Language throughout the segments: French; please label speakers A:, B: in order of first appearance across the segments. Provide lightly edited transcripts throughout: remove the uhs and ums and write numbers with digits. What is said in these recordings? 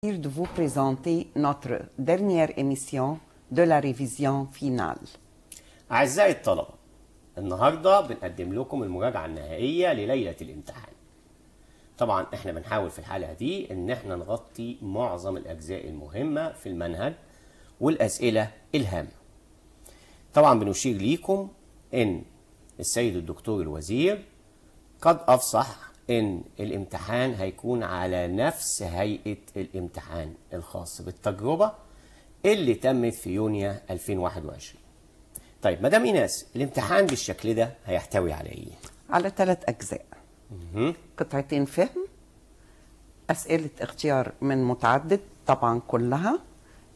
A: de vous présenter notre dernière émission de la révision finale.
B: أعزائي الطلبة، النهاردة بنقدم لكم المراجعة النهائية لليلة الامتحان. طبعا احنا بنحاول في الحلقة دي ان احنا نغطي معظم الأجزاء المهمة في المنهج والأسئلة الهامة. طبعا بنشير ليكم ان السيد الدكتور الوزير قد أفصح ان الامتحان هيكون على نفس هيئة الامتحان الخاص بالتجربة اللي تمت في يونيو 2021. طيب مدام إيناس، الامتحان بالشكل ده هيحتوي على ايه؟
A: على 3 أجزاء. قطعتين فهم، أسئلة اختيار من متعدد طبعا كلها.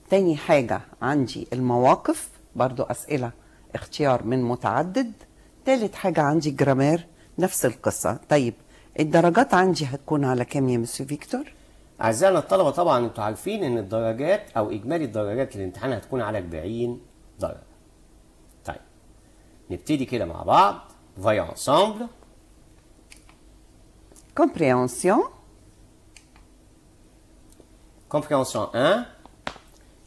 A: تاني حاجة عندي المواقف، برضو أسئلة اختيار من متعدد. تالت حاجة عندي جرامير، نفس القصة. طيب الدرجات عندي هتكون على كام يا مسيو فيكتور؟
B: أعزائنا الطلبة، طبعا انتوا عارفين ان الدرجات او اجمالي الدرجات للامتحان هتكون على 40 درجة. طيب نبتدي كده مع بعض. Voyons ensemble.
A: Compréhension.
B: Compréhension 1.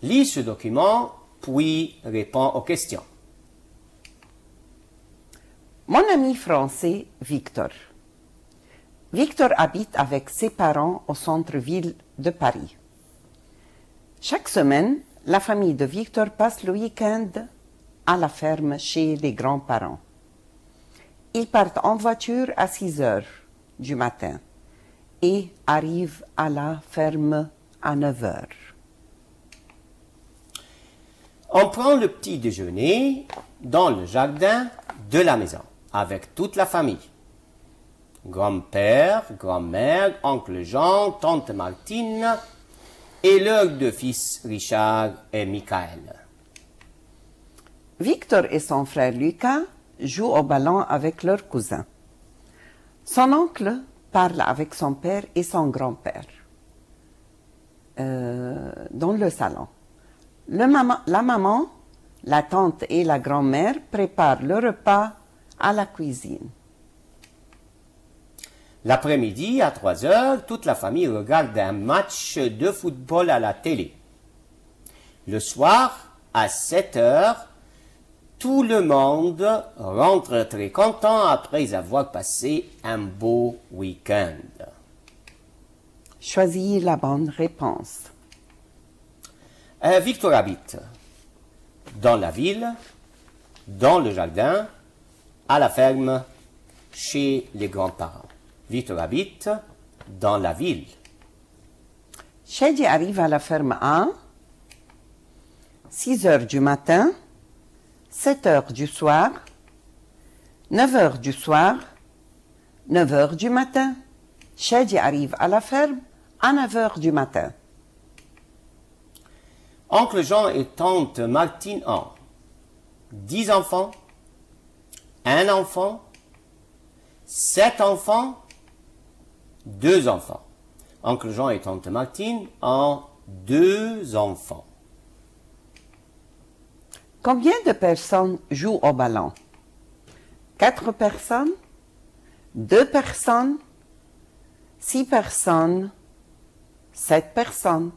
B: Lis ce document, puis réponds aux questions.
A: Mon ami français Victor. Victor habite avec ses parents au centre-ville de Paris. Chaque semaine, la famille de Victor passe le week-end à la ferme chez les grands-parents. Ils partent en voiture à 6 heures du matin et arrivent à la ferme à 9 heures.
B: On prend le petit déjeuner dans le jardin de la maison avec toute la famille. Grand-père, grand-mère, oncle Jean, tante Martine et leurs 2 fils Richard et Michael.
A: Victor et son frère Lucas jouent au ballon avec leur cousin. Son oncle parle avec son père et son grand-père dans le salon. La maman, la tante et la grand-mère préparent le repas à la cuisine.
B: L'après-midi, à 3 heures, toute la famille regarde un match de football à la télé. Le soir, à 7 heures, tout le monde rentre très content après avoir passé un beau week-end.
A: Choisis la bonne réponse.
B: Victor habite dans la ville, dans le jardin, à la ferme, chez les grands-parents. Victor habite dans la ville.
A: Shadi arrive à la ferme à 6 heures du matin, 7 heures du soir, 9 heures du soir, 9 heures du matin. Shadi arrive à la ferme à 9 heures du matin.
B: Oncle Jean et tante Martine ont 10 enfants, 1 enfant, 7 enfants, 2 enfants. Oncle Jean et tante Martine ont 2 enfants.
A: Combien de personnes jouent au ballon? 4 personnes, 2 personnes, 6 personnes, 7 personnes.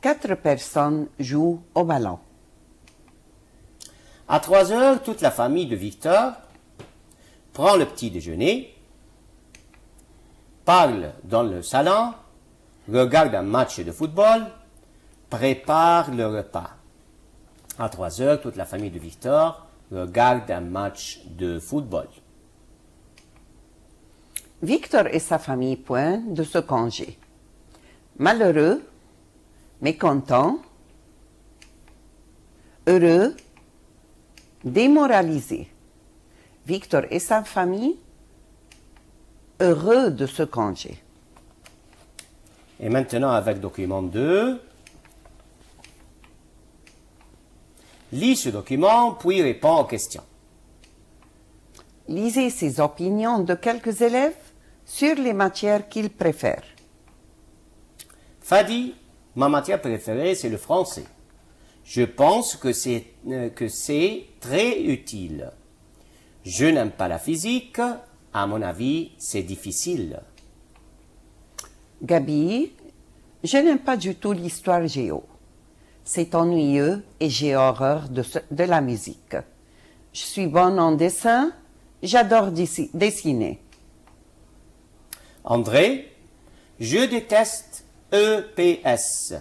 A: 4 personnes jouent au ballon.
B: À 3 heures, toute la famille de Victor prend le petit déjeuner, parle dans le salon, regarde un match de football, prépare le repas. À 3 heures, toute la famille de Victor regarde un match de football.
A: Victor et sa famille pointent de ce congé. Malheureux, mécontent, heureux, démoralisé. Victor et sa famille heureux de ce congé.
B: Et maintenant, avec document 2, lis ce document, puis réponds aux questions.
A: Lisez ces opinions de quelques élèves sur les matières qu'ils préfèrent.
B: Fadi, ma matière préférée, c'est le français. Je pense que c'est très utile. Je n'aime pas la physique. À mon avis, c'est difficile.
A: Gabi, je n'aime pas du tout l'histoire géo. C'est ennuyeux et j'ai horreur de la musique. Je suis bonne en dessin, j'adore dessiner.
B: André, je déteste EPS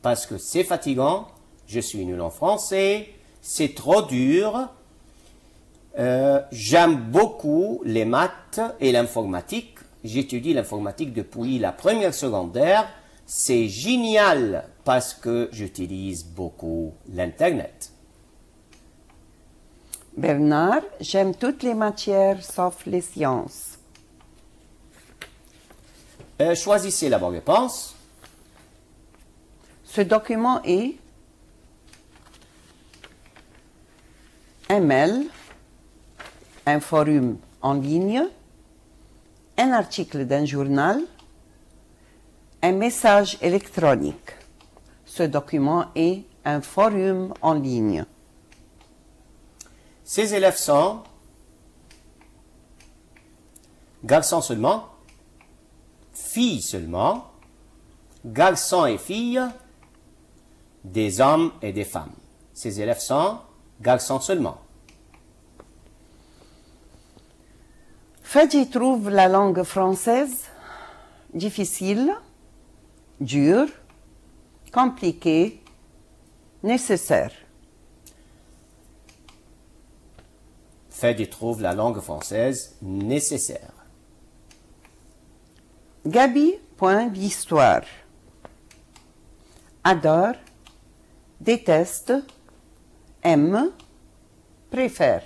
B: parce que c'est fatigant, je suis nul en français, c'est trop dur. J'aime beaucoup les maths et l'informatique. J'étudie l'informatique depuis la première secondaire. C'est génial parce que j'utilise beaucoup l'Internet.
A: Bernard, j'aime toutes les matières sauf les sciences.
B: Choisissez la bonne réponse.
A: Ce document est un mail, un forum en ligne, un article d'un journal, un message électronique. Ce document est un forum en ligne.
B: Ces élèves sont garçons seulement, filles seulement, garçons et filles, des hommes et des femmes. Ces élèves sont garçons seulement.
A: Fadi trouve la langue française difficile, dure, compliquée, nécessaire.
B: Fadi trouve la langue française nécessaire.
A: Gabi, point d'histoire. Adore, déteste, aime, préfère.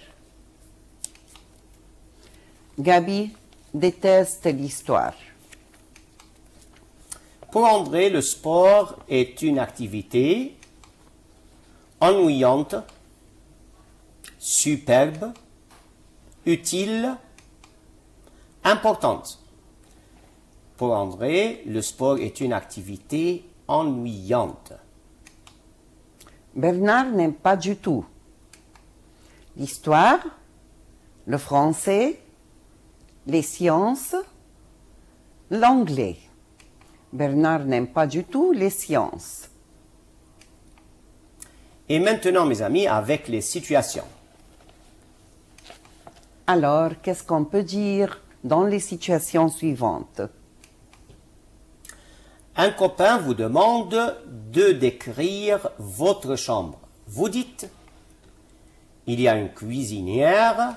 A: Gabi déteste l'histoire.
B: Pour André, le sport est une activité ennuyante, superbe, utile, importante. Pour André, le sport est une activité ennuyante.
A: Bernard n'aime pas du tout l'histoire, le français, les sciences, l'anglais. Bernard n'aime pas du tout les sciences.
B: Et maintenant, mes amis, avec les situations.
A: Alors, qu'est-ce qu'on peut dire dans les situations suivantes?
B: Un copain vous demande de décrire votre chambre. Vous dites, il y a une cuisinière,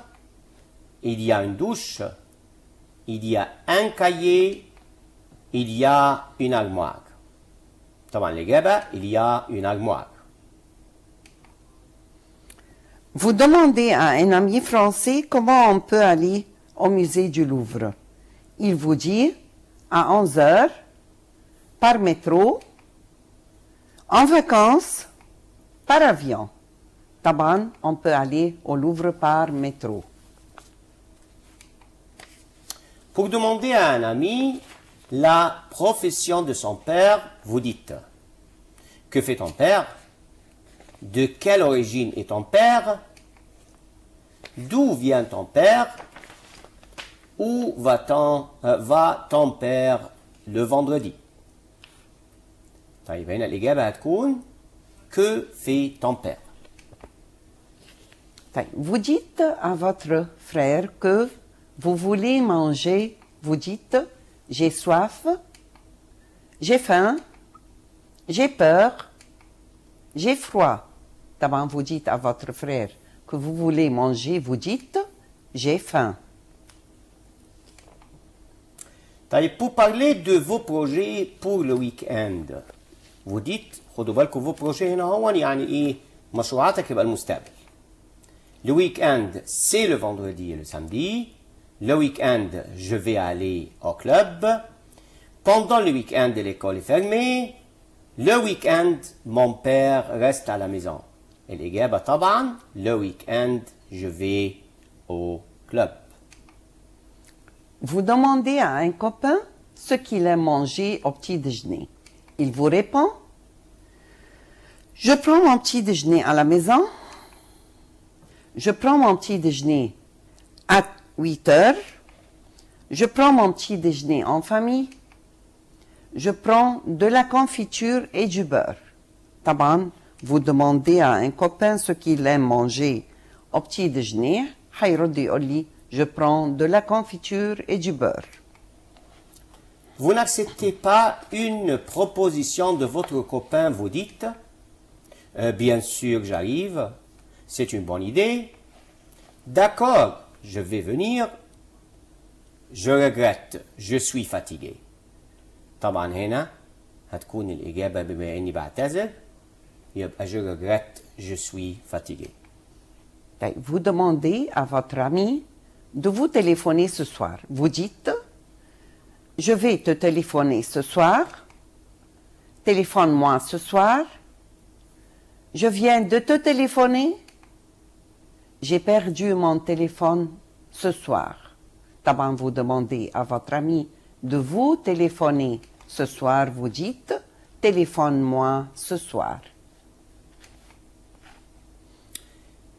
B: il y a une douche, il y a un cahier, il y a une armoire. طبعا الإجابة il y a une armoire.
A: Vous demandez à un ami français comment on peut aller au musée du Louvre. Il vous dit à 11 heures, par métro, en vacances, par avion. Taban, on peut aller au Louvre par métro.
B: Pour demander à un ami la profession de son père, vous dites « Que fait ton père ? De quelle origine est ton père ? D'où vient ton père ? Où va ton père le vendredi ?» طيب هنا الإجابة هتكون Que fait ton père?
A: Vous dites à votre frère que vous voulez manger. Vous dites j'ai soif, j'ai faim, j'ai peur, j'ai froid. D'abord, vous dites à votre frère que vous voulez manger. Vous dites j'ai faim.
B: طيب pour parler de vos projets pour le week-end vous dites خدوا بالكم vos projets هنا هون يعني ايه مشروعاتك يبقى المستقبل. Le week-end c'est le vendredi et le samedi. Le week-end je vais aller au club. Pendant le week-end l'école est fermée. Le week-end mon père reste à la maison. الإجابة طبعا le week-end je vais au club.
A: Vous demandez à un copain ce qu'il aime manger au petit déjeuner. Il vous répond je prends mon petit déjeuner à la maison. Je prends mon petit déjeuner à 8 heures. Je prends mon petit déjeuner en famille. Je prends de la confiture et du beurre. طبعا vous demandez à un copain ce qu'il aime manger au petit déjeuner. حيرد يقول لي je prends de la confiture et du beurre.
B: Vous n'acceptez pas une proposition de votre copain, vous dites bien sûr, j'arrive. C'est une bonne idée. D'accord, je vais venir. Je regrette, je suis fatigué. طبعا هنا هتكون الإجابة بما إني بعتذر يبقى je regrette, je suis fatigué.
A: Vous demandez à votre ami de vous téléphoner ce soir. Vous dites je vais te téléphoner ce soir. Téléphone-moi ce soir. Je viens de te téléphoner. J'ai perdu mon téléphone ce soir. طبعا vous demandez à votre ami de vous téléphoner ce soir. Vous dites téléphone-moi ce soir.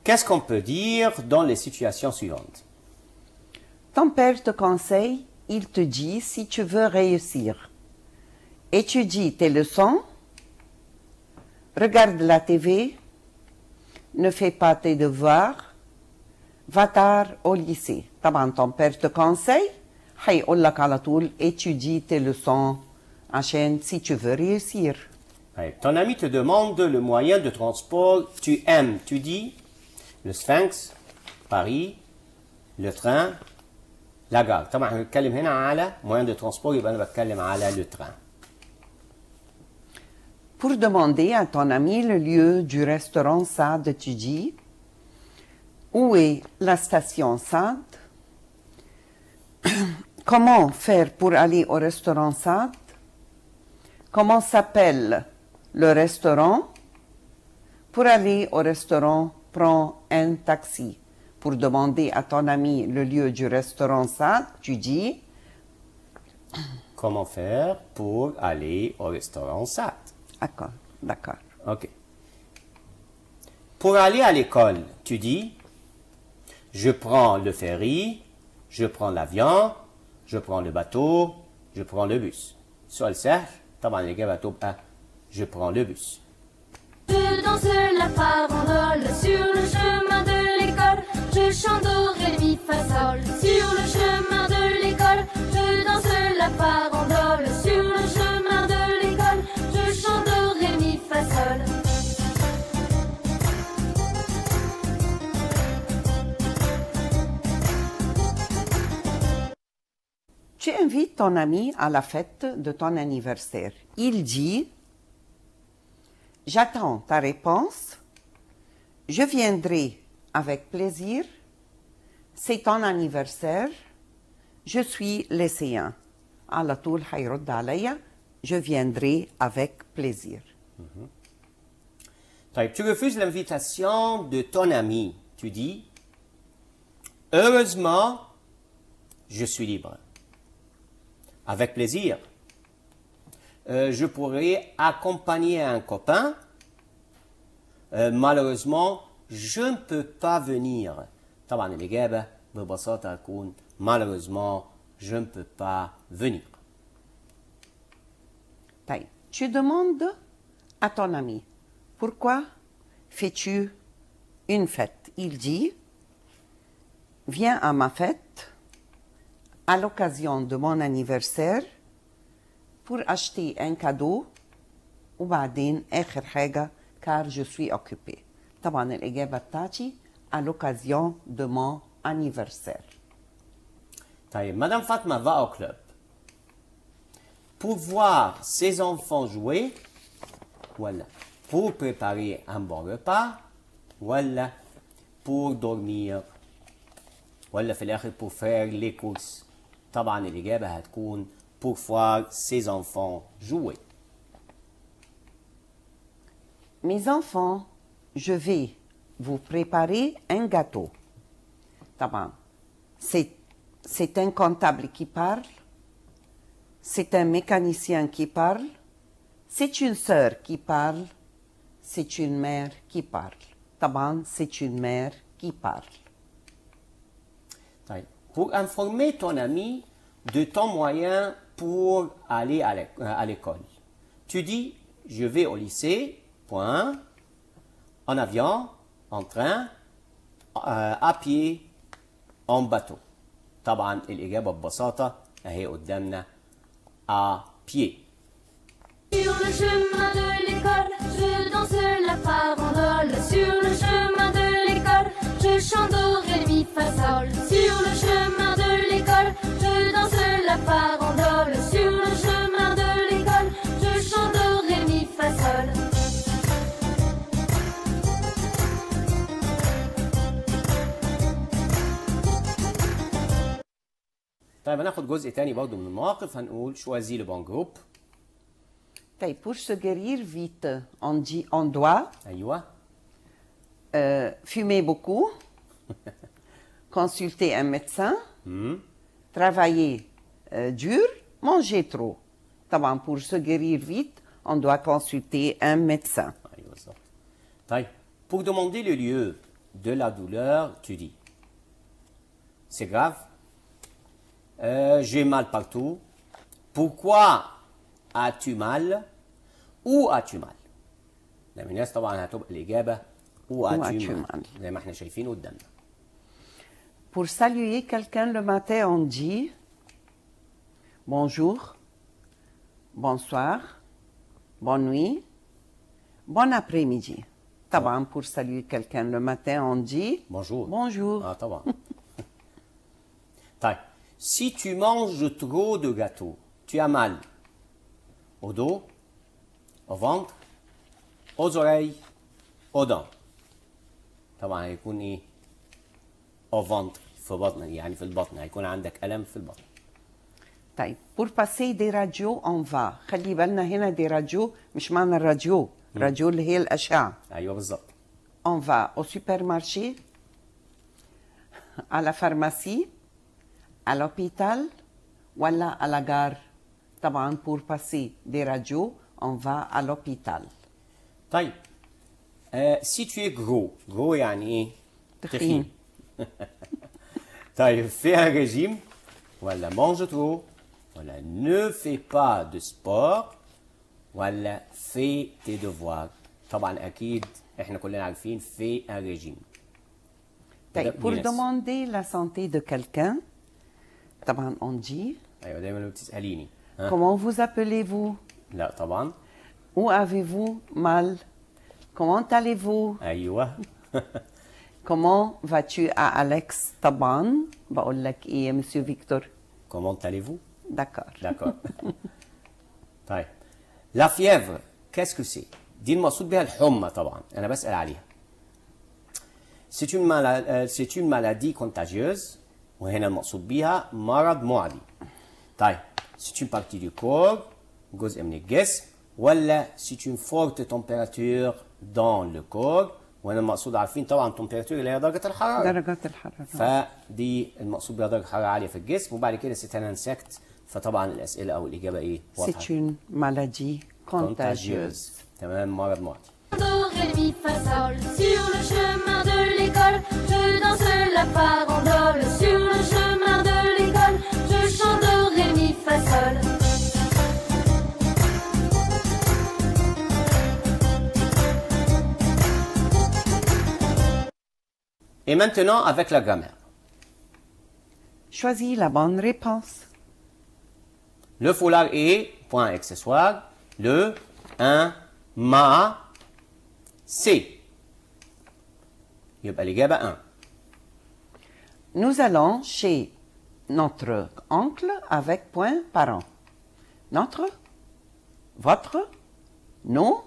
B: Qu'est-ce qu'on peut dire dans les situations suivantes?
A: Ton père te conseille, il te dit si tu veux réussir. Étudie tes leçons. Regarde la TV. Ne fais pas tes devoirs. Va tard au lycée. طبعا ton père te conseille. هيقول لك على طول étudie tes leçons عشان si tu veux réussir.
B: Ton ami te demande le moyen de transport tu aimes. Tu dis le Sphinx, Paris, le train, la gare. طبعا هنتكلم هنا على moyen de transport يبقى أنا بتكلم على le train.
A: Pour demander à ton ami le lieu du restaurant Saad, tu dis où est la station Saad? Comment faire pour aller au restaurant Saad? Comment s'appelle le restaurant? Pour aller au restaurant, prends un taxi. Pour demander à ton ami le lieu du restaurant Saad, tu dis
B: Comment faire pour aller au restaurant Saad?
A: D'accord, d'accord.
B: Ok. Pour aller à l'école, tu dis je prends le ferry, je prends l'avion, je prends le bateau, je prends le bus. سؤال سهل طبعا الإجابة هتبقى je prends le bus.
C: Je danse la farandole sur le chemin de l'école. Je chante do, ré, mi, fa, sol. Sur le chemin de l'école, je danse la farandole sur le chemin de l'école. Je chante do, ré, mi, fa, sol.
A: Tu invites ton ami à la fête de ton anniversaire. Il dit j'attends ta réponse. Je viendrai avec plaisir. C'est ton anniversaire. Je suis lycéen. على طول حيرد عليا je viendrai avec plaisir.
B: Tu refuses l'invitation de ton ami. Tu dis heureusement, je suis libre. Avec plaisir. Je pourrais accompagner un copain. Malheureusement, je ne peux pas venir. طبعا الإجابة ببساطة هتكون malheureusement, je ne peux pas venir.
A: Tu demandes à ton ami pourquoi fais-tu une fête? Il dit viens à ma fête à l'occasion de mon anniversaire pour acheter un cadeau وبعدين آخر حاجة car je suis occupé. طبعا الإجابة بتاعتي à l'occasion de mon anniversaire.
B: Madame Fatma va au club pour voir ses enfants jouer, voilà, pour préparer un bon repas, voilà, pour dormir, ولا في الآخر pour faire les courses. طبعا الإجابة هتكون pour voir ses enfants jouer.
A: Mes enfants, je vais vous préparer un gâteau. طبعا c'est un comptable qui parle, c'est un mécanicien qui parle, c'est une sœur qui parle, c'est une mère qui parle. طبعا c'est une mère qui parle.
B: Pour informer ton ami de ton moyen pour aller à l'école. Tu dis, je vais au lycée, point, en avion, en train, à pied, en bateau. طبعا الإجابة ببساطة أهي قدامنا à pied.
C: Sur le chemin de l'école, je danse la farandole. Sur le chemin de l'école, je chante do, ré, mi, fa, sol. Sur le chemin de l'école, je danse la farandole. Sur le chemin de l'école, je chante do, ré, mi, fa, sol.
B: طيب هناخد جزء تاني برضه من المواقف هنقول choisis le bon groupe.
A: طيب pour se guérir vite, on dit on doit
B: أيوه
A: fumer beaucoup, consulter un médecin, travailler dur, manger trop. طبعا pour se guérir vite, on doit consulter un médecin.
B: أيوه بالظبط. طيب pour demander le lieu de la douleur tu dis c'est grave, j'ai mal partout, pourquoi as-tu mal, où as-tu mal. لما الناس طبعا هتبقى الإجابة où as-tu mal زي ما احنا شايفين قدامنا.
A: Pour saluer quelqu'un le matin, on dit bonjour, bonsoir, bonne nuit, bon après-midi. طبعا pour saluer quelqu'un le matin, on dit
B: bonjour.
A: Bonjour.
B: Ah, طبعا. طيب si tu manges trop de gâteaux, tu as mal au dos, au ventre, aux oreilles, aux dents. طبعا هيكون ايه؟ au ventre في بطنك يعني في البطن هيكون عندك ألم في البطن.
A: طيب pour passer des radios on va. خلي بالنا هنا des radios مش معنى الراديو، راديو اللي هي الأشعة.
B: أيوه بالظبط.
A: On va au supermarché, à la pharmacie, à l'hôpital ولا à la gare. طبعا pour passer des radios on va à l'hôpital.
B: طيب si tu es gros يعني ايه؟
A: تخين.
B: طيب fais un régime ولا mange trop ولا ne fais pas de sport ولا fais tes devoirs. طبعا اكيد احنا كلنا عارفين fais un régime.
A: طيب pour demander la santé de quelqu'un طبعا on dit
B: ايوه دايما بتساليني
A: comment vous appelez-vous.
B: لا طبعا
A: Où avez-vous mal? Comment allez-vous?
B: ايوه
A: Comment vas-tu à Alex? طبعا بقول لك ايه يا مسيو فيكتور؟
B: comment allez-vous.
A: D'accord.
B: طيب la fièvre qu'est-ce que c'est؟ دي المقصود بها الحمى طبعا انا بسال عليها. c'est une maladie contagieuse وهنا المقصود بيها مرض معدي. طيب c'est une partie du corps جزء من الجسم ولا c'est une forte température dans le corps وهنا المقصود عارفين طبعا température اللي هي درجة الحرارة.
A: درجات الحرارة.
B: فدي المقصود بها درجة حرارة عالية في الجسم وبعد كده c'est un insecte فطبعا الأسئلة أو الإجابة إيه؟ واضحة.
A: C'est une maladie contagieuse.
B: تمام مرض معدي.
C: Do, ré, mi, fa, sol. Sur le chemin de l'école, je danse la farandole. Sur le chemin de l'école, je chante do, ré, mi, fa, sol.
B: Et maintenant avec la grammaire.
A: Choisis la bonne réponse.
B: Le foulard est, point accessoire, le, un, ma, c'est. يبقى الإجابة 1.
A: Nous allons chez notre oncle avec point parent. Notre, votre, nos,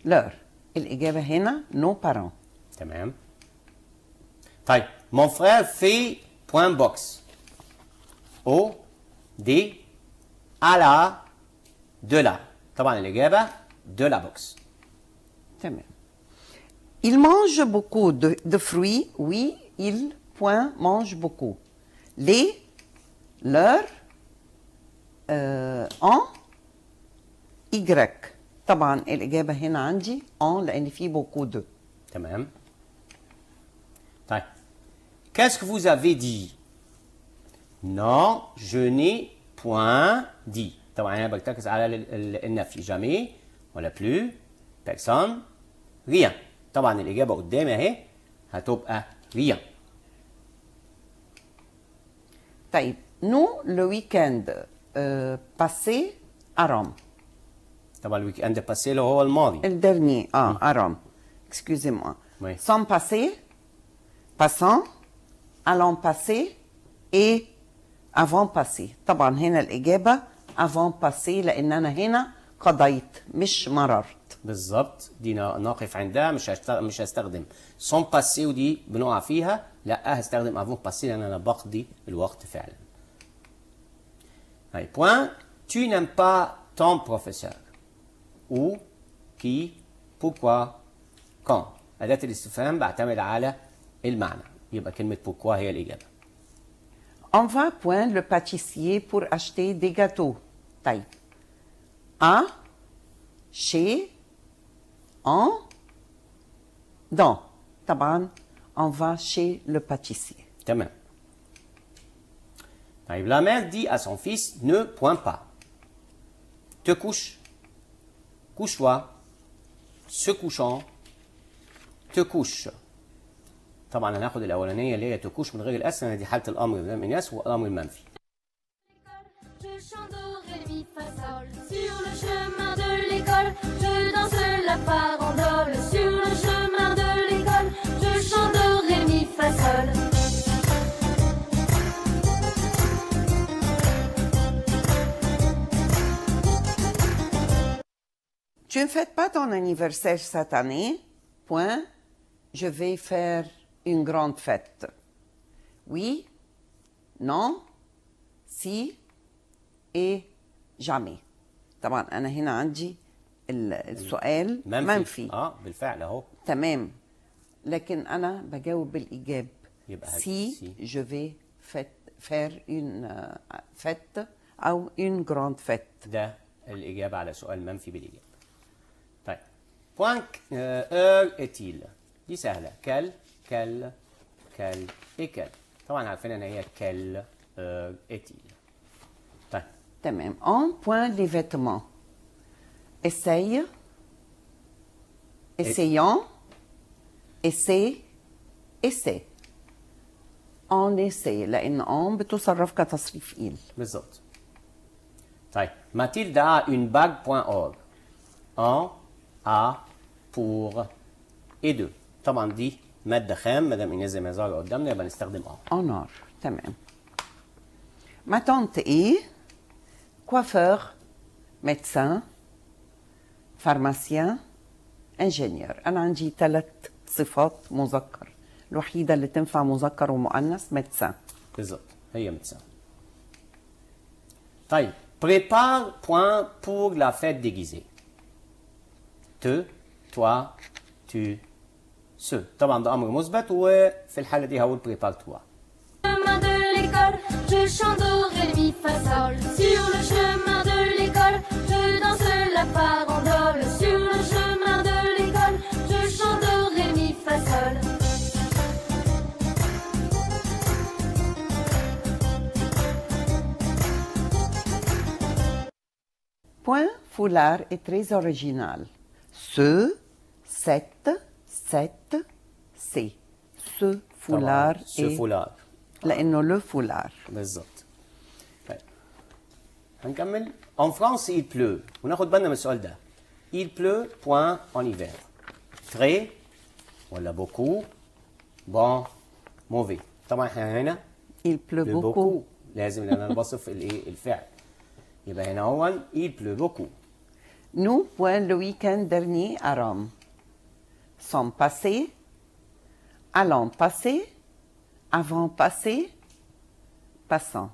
A: leur. الإجابة هنا nos parents.
B: تمام. طيب mon frère fait point box. au, des, à la, de la. طبعا الإجابة de la boxe.
A: تمام. Il mange beaucoup de fruits. Oui, il point mange beaucoup. Les, leur, en, Y. طبعا الإجابة هنا عندي en لأن في beaucoup de.
B: تمام. طيب qu'est-ce que vous avez dit؟ Non, je n'ai point dit. طبعا انا بركز على النفي. jamais ولا plus personne rien. طبعا الاجابه قدامي اهي هتبقى rien.
A: طيب nous le week-end passé à Rome.
B: طبعا الويك اند باسي اللي هو الماضي.
A: Le dernier à Rome. Excusez-moi.
B: Oui.
A: Sont passés, passant, allons passer et avant passé. طبعا هنا الإجابة avant passé لأن أنا هنا قضيت مش مررت.
B: بالظبط، دي نقف عندها. مش هستخدم سون باسي ودي بنقع فيها، لا هستخدم افون باسي لان انا بقضي الوقت فعلا. هاي بوان. tu n'aimes pas ton professeur. où qui pourquoi quand. أداة الاستفهام بعتمد على المعنى، يبقى كلمة pourquoi هي الإجابة.
A: On va point le pâtissier pour acheter des gâteaux. طيب à, chez, en, dans. طبعا on va chez le pâtissier.
B: تمام. طيب la mère dit à son fils ne point pas. te couche, couche-toi, se couchant, te couche. طبعا هناخد الاولانيه اللي هي تكوش من غير الاس، دي حاله الامر ده الناس والامر المنفي.
C: Je chante do, ré, mi, fa, sol. Sur le chemin de l'école, je danse la farandole. Sur le chemin de l'école, je chante do, ré, mi, fa, sol.
A: Tu ne fêtes pas ton anniversaire cette année. Point. Je vais faire une grande fête. Oui, non, si et jamais. طبعا أنا هنا عندي السؤال منفي.
B: بالفعل أهو.
A: تمام. لكن أنا بجاوب بالإيجاب.
B: يبقى
A: si je vais faire une fête أو une grande fête.
B: ده الإجابة على سؤال منفي بالإيجاب. طيب. point heure est-il. دي سهلة. كل إكل. طبعا عارفين ان هي كل اتيل. طيب
A: تمام. on point les vêtements. essaye, essayant, essaie, essaie. on essaie لان on بتصرف كتصريف إيل.
B: بالظبط. طيب ماتيلدا a une bague point org. en, a, pour et deux. طبعا دي مادة خام، ما دام إنجاز زي ما ظهر قدامنا يبقى نستخدم
A: honor. تمام. ma tante est coiffeur, médecin, pharmacien, ingénieur. أنا عندي 3 صفات مذكر، الوحيدة اللي تنفع مذكر ومؤنث médecin.
B: بالظبط، هي médecin. طيب prépare point pour la fête déguisée. te, toi, tu, ce. طبعا ده امر مثبت، وفي الحاله دي هقول prépare toi.
C: Chemin de l'école, je chante do, ré, mi, fa, sol. Sur le chemin de l'école, je danse la farandole. Sur le chemin de l'école, je chante do, ré, mi, fa, sol.
A: Point foulard est très original. Ce, cette, c'est. Ce foulard
B: ce foulard.
A: لأنه le foulard.
B: بالظبط. طيب هنكمل. En France il pleut. وناخد بالنا من السؤال ده. Il pleut point en hiver. Très ولا beaucoup. Bon mauvais. طبعا احنا هنا
A: Il pleut beaucoup.
B: لازم لان انا بصف الايه الفعل. يبقى هنا هو il pleut beaucoup.
A: Nous point le week-end dernier à Rome. Sommes passés, allons passer, avant passé, passant.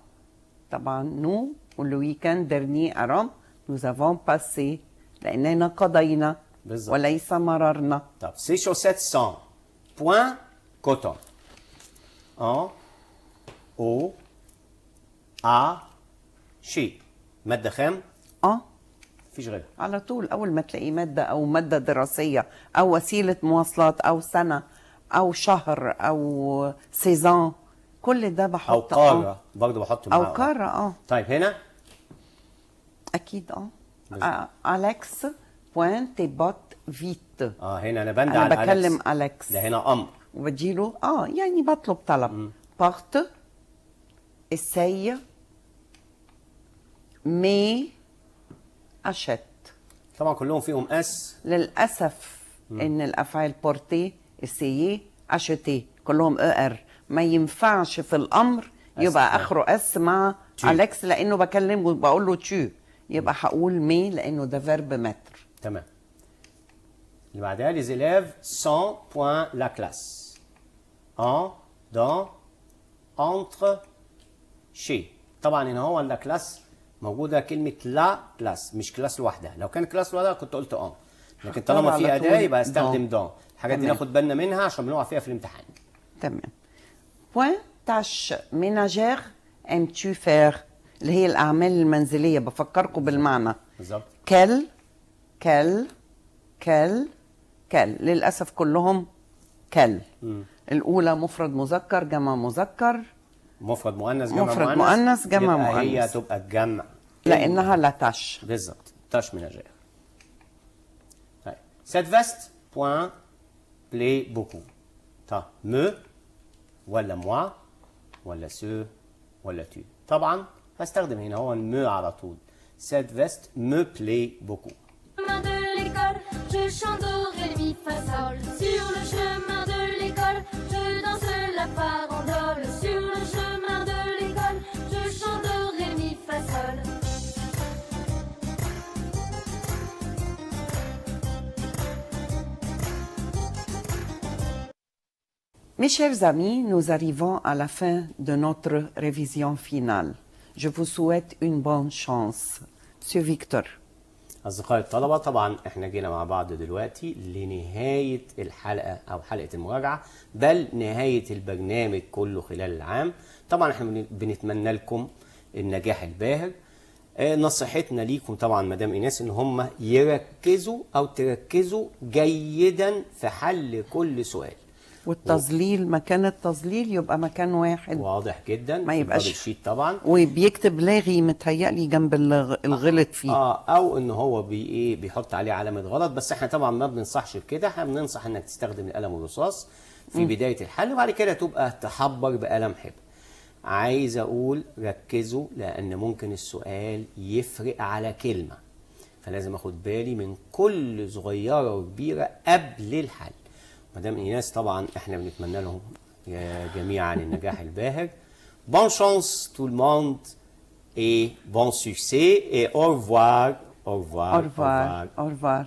A: طبعا nous le week-end dernier à Rome nous avons passé لأننا قضينا
B: بالظبط.
A: وليس مررنا.
B: طب ces chaussettes sont point coton. En, au, à, chez. مادة خام مفيش غيرها.
A: على طول أول ما تلاقي مادة أو مادة دراسية أو وسيلة مواصلات أو سنة أو شهر أو سيزون، كل ده بحط
B: أو قارة برضه بحط معاه.
A: أو قارة
B: طيب هنا
A: اكيد اليكس بوين تي بوت فيت.
B: هنا انا بندى
A: انا
B: على
A: بكلم
B: أليكس.
A: اليكس،
B: ده هنا امر.
A: وبديله يعني بطلب طلب. بارت اساي مي اشت.
B: طبعا كلهم فيهم اس.
A: للاسف ان الافعال بورتي اسيي اشتي كلهم ار، ما ينفعش في الامر يبقى اخره اس مع اليكس لانه بكلمه وبقول له تشو، يبقى هقول مي لانه ده فيرب متر.
B: تمام. اللي بعدها les élèves sont point la classe. En, dans, entre, chez. طبعا هنا هو لا كلاس موجوده كلمه لا كلاس، مش كلاس لوحدها. لو كان كلاس لوحدها كنت قلت لكن طالما في اداه يبقى استخدم دون. الحاجات دي ناخد بالنا منها عشان بنقع فيها في الامتحان.
A: تمام. بوين تاش ميناجير ام تو فير، اللي هي الاعمال المنزليه. بفكركم بالمعنى
B: بالظبط.
A: كل كل كل كل، للاسف كلهم كل. الاولى مفرد مذكر جمع مذكر،
B: مفرد مؤنث جمع مؤنث،
A: مفرد مؤنث جمع مؤنث،
B: هي تبقى الجمع
A: لانها لا تاش.
B: بالظبط، تاش ميناجير. طيب cette veste point plaît beaucoup. طب me ولا moi ولا ce ولا tu. طبعا هستخدم هنا هو me على طول. cette veste me plaît beaucoup.
C: Chemin de l'école, je chante do ré mi fa sol. Sur le chemin de l'école, je danse la farandole. Sur le chemin de l'école, je chante do ré mi fa sol.
A: Mes chers amis, nous arrivons à la fin de notre révision finale. Je vous souhaite une bonne chance. Monsieur Victor.
B: أصدقائي الطلبة، طبعا احنا جينا مع بعض دلوقتي لنهاية الحلقة أو حلقة المراجعة، بل نهاية البرنامج كله خلال العام. طبعا احنا بنتمنى لكم النجاح الباهر. نصيحتنا ليكم طبعا مدام إيناس إن هم يركزوا أو تركزوا جيدا في حل كل سؤال.
A: والتظليل مكان التظليل يبقى مكان واحد
B: واضح جدا،
A: ما يبقاش
B: الشيت طبعا،
A: وبيكتب لاغي متهيألي جنب الغلط فيه.
B: او ان هو بيحط عليه علامه غلط. بس احنا طبعا ما بننصحش بكده، احنا بننصح انك تستخدم القلم الرصاص في بدايه الحل، وبعد كده تبقى تحبر بقلم حبر. عايز اقول ركزوا، لان ممكن السؤال يفرق على كلمه، فلازم اخد بالي من كل صغيره وكبيره قبل الحل. مدام ايناس طبعا احنا بنتمنى لهم جميعا النجاح الباهر. Bonne chance tout le monde et bon succès et au revoir. Au revoir.
A: Au revoir. Au revoir.